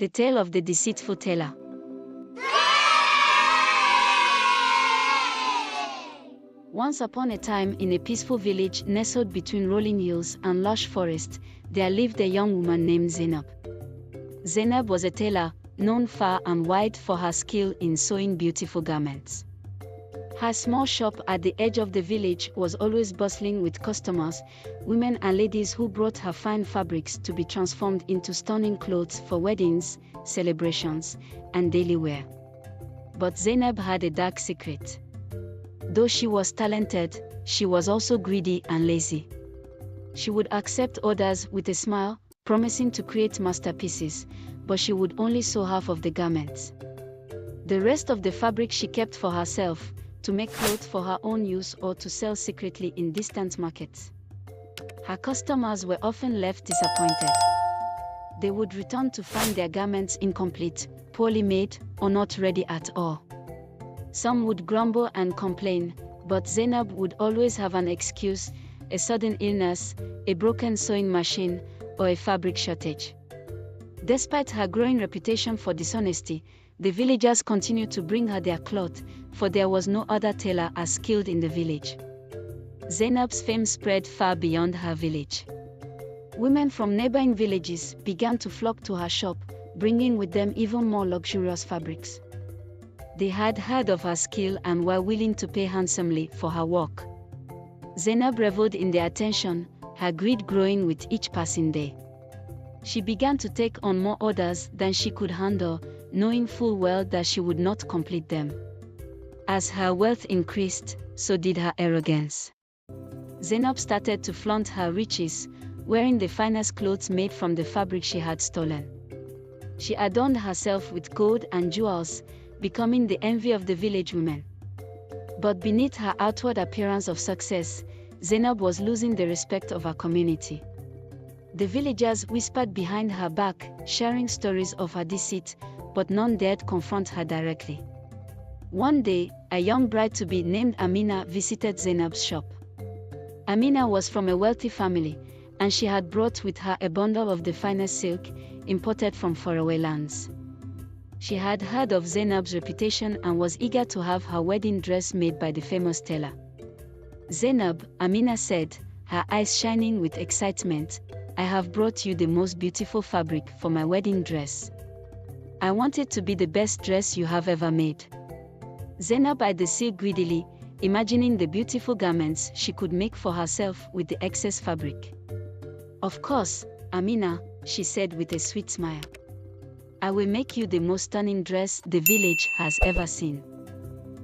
The Tale of the Deceitful Tailor. Once upon a time, in a peaceful village nestled between rolling hills and lush forest, there lived a young woman named Zainab. Zainab was a tailor, known far and wide for her skill in sewing beautiful garments. Her small shop at the edge of the village was always bustling with customers, women and ladies who brought her fine fabrics to be transformed into stunning clothes for weddings, celebrations, and daily wear. But Zainab had a dark secret. Though she was talented, she was also greedy and lazy. She would accept orders with a smile, promising to create masterpieces, but she would only sew half of the garments. The rest of the fabric she kept for herself, to make clothes for her own use or to sell secretly in distant markets. Her customers were often left disappointed. They would return to find their garments incomplete, poorly made, or not ready at all. Some would grumble and complain, but Zainab would always have an excuse: a sudden illness, a broken sewing machine, or a fabric shortage. Despite her growing reputation for dishonesty, the villagers continued to bring her their cloth, for there was no other tailor as skilled in the village. Zainab's fame spread far beyond her village. Women from neighboring villages began to flock to her shop, bringing with them even more luxurious fabrics. They had heard of her skill and were willing to pay handsomely for her work. Zainab reveled in their attention, her greed growing with each passing day. She began to take on more orders than she could handle, knowing full well that she would not complete them. As her wealth increased, so did her arrogance. Zainab started to flaunt her riches, wearing the finest clothes made from the fabric she had stolen. She adorned herself with gold and jewels, becoming the envy of the village women. But beneath her outward appearance of success, Zainab was losing the respect of her community. The villagers whispered behind her back, sharing stories of her deceit, but none dared confront her directly. One day, a young bride-to-be named Amina visited Zainab's shop. Amina was from a wealthy family, and she had brought with her a bundle of the finest silk, imported from faraway lands. She had heard of Zainab's reputation and was eager to have her wedding dress made by the famous tailor. "Zainab," Amina said, her eyes shining with excitement, "I have brought you the most beautiful fabric for my wedding dress. I want it to be the best dress you have ever made." Zainab eyed the silk greedily, imagining the beautiful garments she could make for herself with the excess fabric. "Of course, Amina," she said with a sweet smile. "I will make you the most stunning dress the village has ever seen.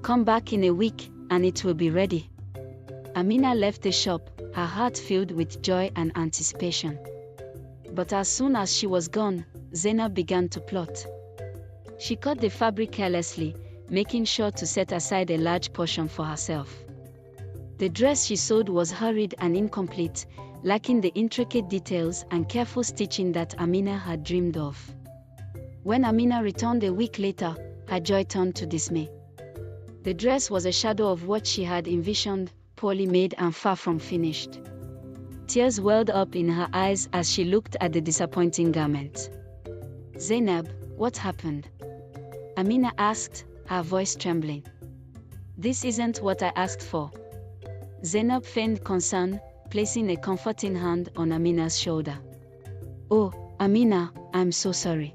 Come back in a week, and it will be ready." Amina left the shop, her heart filled with joy and anticipation. But as soon as she was gone, Zainab began to plot. She cut the fabric carelessly, making sure to set aside a large portion for herself. The dress she sewed was hurried and incomplete, lacking the intricate details and careful stitching that Amina had dreamed of. When Amina returned a week later, her joy turned to dismay. The dress was a shadow of what she had envisioned, poorly made and far from finished. Tears welled up in her eyes as she looked at the disappointing garment. "Zainab, what happened?" Amina asked, her voice trembling. "This isn't what I asked for." Zainab feigned concern, placing a comforting hand on Amina's shoulder. "Oh, Amina, I'm so sorry.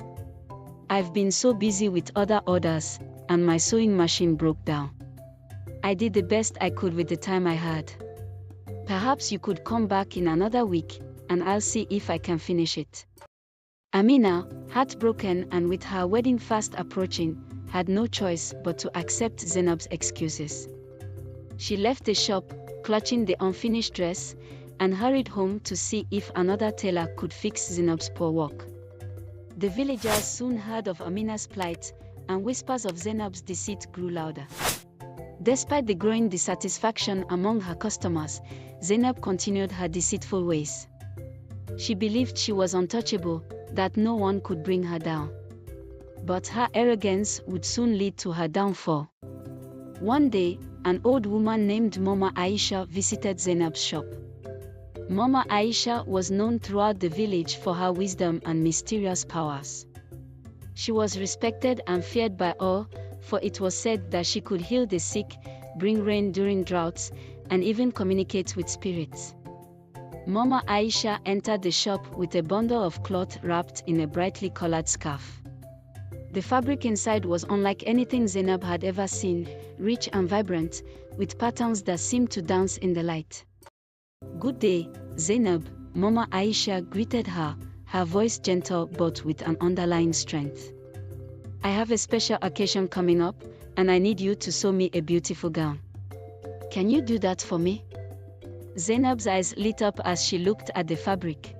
I've been so busy with other orders, and my sewing machine broke down. I did the best I could with the time I had. Perhaps you could come back in another week, and I'll see if I can finish it." Amina, heartbroken and with her wedding fast approaching, had no choice but to accept Zainab's excuses. She left the shop, clutching the unfinished dress, and hurried home to see if another tailor could fix Zainab's poor work. The villagers soon heard of Amina's plight, and whispers of Zainab's deceit grew louder. Despite the growing dissatisfaction among her customers, Zainab continued her deceitful ways. She believed she was untouchable, that no one could bring her down. But her arrogance would soon lead to her downfall. One day, an old woman named Mama Aisha visited Zainab's shop. Mama Aisha was known throughout the village for her wisdom and mysterious powers. She was respected and feared by all, for it was said that she could heal the sick, bring rain during droughts, and even communicate with spirits. Mama Aisha entered the shop with a bundle of cloth wrapped in a brightly colored scarf. The fabric inside was unlike anything Zainab had ever seen, rich and vibrant, with patterns that seemed to dance in the light. "Good day, Zainab," Mama Aisha greeted her, her voice gentle but with an underlying strength. "I have a special occasion coming up, and I need you to sew me a beautiful gown. Can you do that for me?" Zainab's eyes lit up as she looked at the fabric.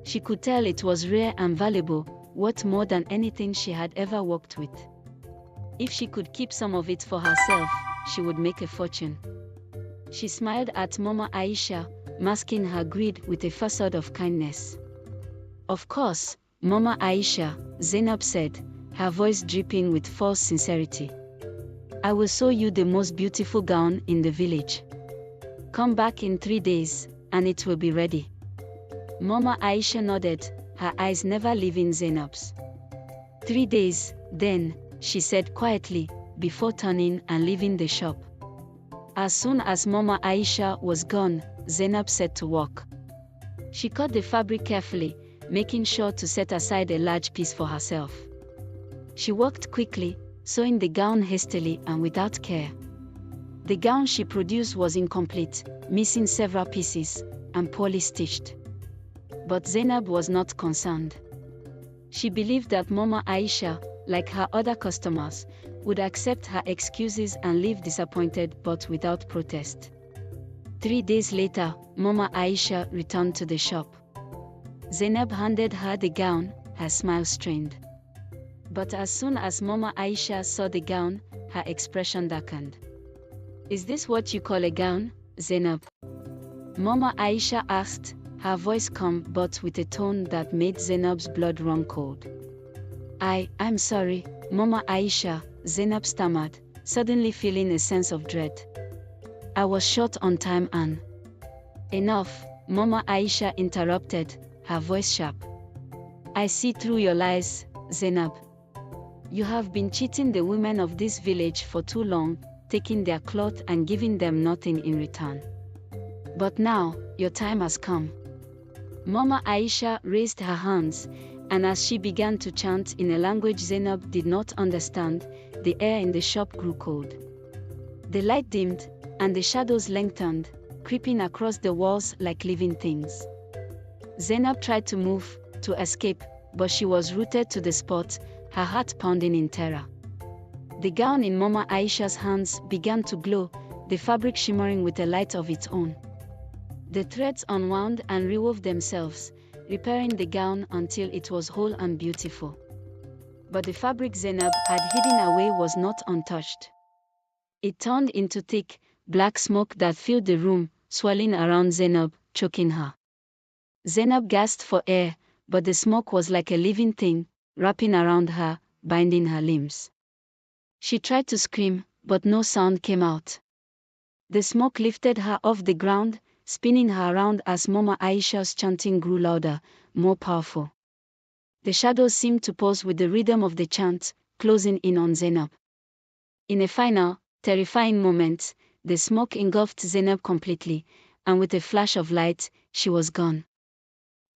She could tell it was rare and valuable, worth more than anything she had ever worked with. If she could keep some of it for herself, she would make a fortune. She smiled at Mama Aisha, masking her greed with a facade of kindness. "Of course, Mama Aisha," Zainab said, her voice dripping with false sincerity. "I will sew you the most beautiful gown in the village. Come back in 3 days, and it will be ready." Mama Aisha nodded, her eyes never leaving Zainab's. 3 days, then," she said quietly, before turning and leaving the shop. As soon as Mama Aisha was gone, Zainab set to work. She cut the fabric carefully, making sure to set aside a large piece for herself. She worked quickly, sewing the gown hastily and without care. The gown she produced was incomplete, missing several pieces, and poorly stitched. But Zainab was not concerned. She believed that Mama Aisha, like her other customers, would accept her excuses and leave disappointed but without protest. 3 days later, Mama Aisha returned to the shop. Zainab handed her the gown, her smile strained. But as soon as Mama Aisha saw the gown, her expression darkened. "Is this what you call a gown, Zainab?" Mama Aisha asked, her voice calm but with a tone that made Zainab's blood run cold. I'm sorry, Mama Aisha," Zainab stammered, suddenly feeling a sense of dread. "I was short on time and—" "Enough," Mama Aisha interrupted, her voice sharp. "I see through your lies, Zainab. You have been cheating the women of this village for too long, taking their cloth and giving them nothing in return. But now, your time has come." Mama Aisha raised her hands, and as she began to chant in a language Zainab did not understand, the air in the shop grew cold. The light dimmed, and the shadows lengthened, creeping across the walls like living things. Zainab tried to move, to escape, but she was rooted to the spot, her heart pounding in terror. The gown in Mama Aisha's hands began to glow, the fabric shimmering with a light of its own. The threads unwound and rewove themselves, repairing the gown until it was whole and beautiful. But the fabric Zainab had hidden away was not untouched. It turned into thick, black smoke that filled the room, swirling around Zainab, choking her. Zainab gasped for air, but the smoke was like a living thing, wrapping around her, binding her limbs. She tried to scream, but no sound came out. The smoke lifted her off the ground, spinning her around as Mama Aisha's chanting grew louder, more powerful. The shadows seemed to pulse with the rhythm of the chant, closing in on Zainab. In a final, terrifying moment, the smoke engulfed Zainab completely, and with a flash of light, she was gone.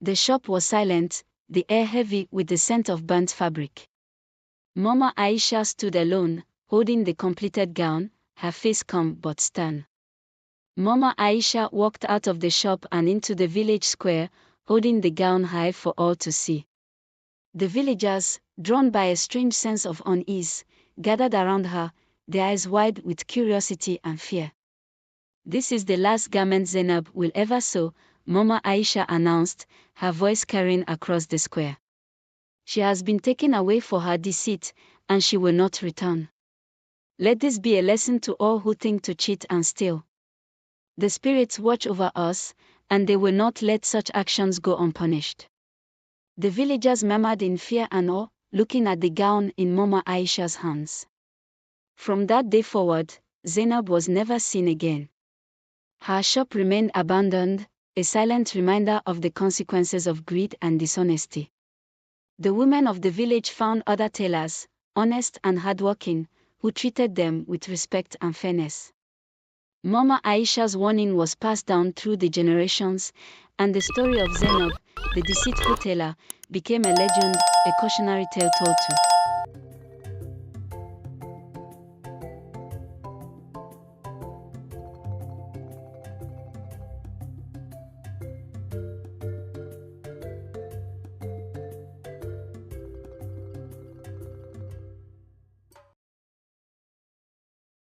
The shop was silent, the air heavy with the scent of burnt fabric. Mama Aisha stood alone, holding the completed gown, her face calm but stern. Mama Aisha walked out of the shop and into the village square, holding the gown high for all to see. The villagers, drawn by a strange sense of unease, gathered around her, their eyes wide with curiosity and fear. "This is the last garment Zainab will ever sew," Mama Aisha announced, her voice carrying across the square. "She has been taken away for her deceit, and she will not return. Let this be a lesson to all who think to cheat and steal. The spirits watch over us, and they will not let such actions go unpunished." The villagers murmured in fear and awe, looking at the gown in Mama Aisha's hands. From that day forward, Zainab was never seen again. Her shop remained abandoned, a silent reminder of the consequences of greed and dishonesty. The women of the village found other tailors, honest and hardworking, who treated them with respect and fairness. Mama Aisha's warning was passed down through the generations, and the story of Zainab, the deceitful tailor, became a legend, a cautionary tale told to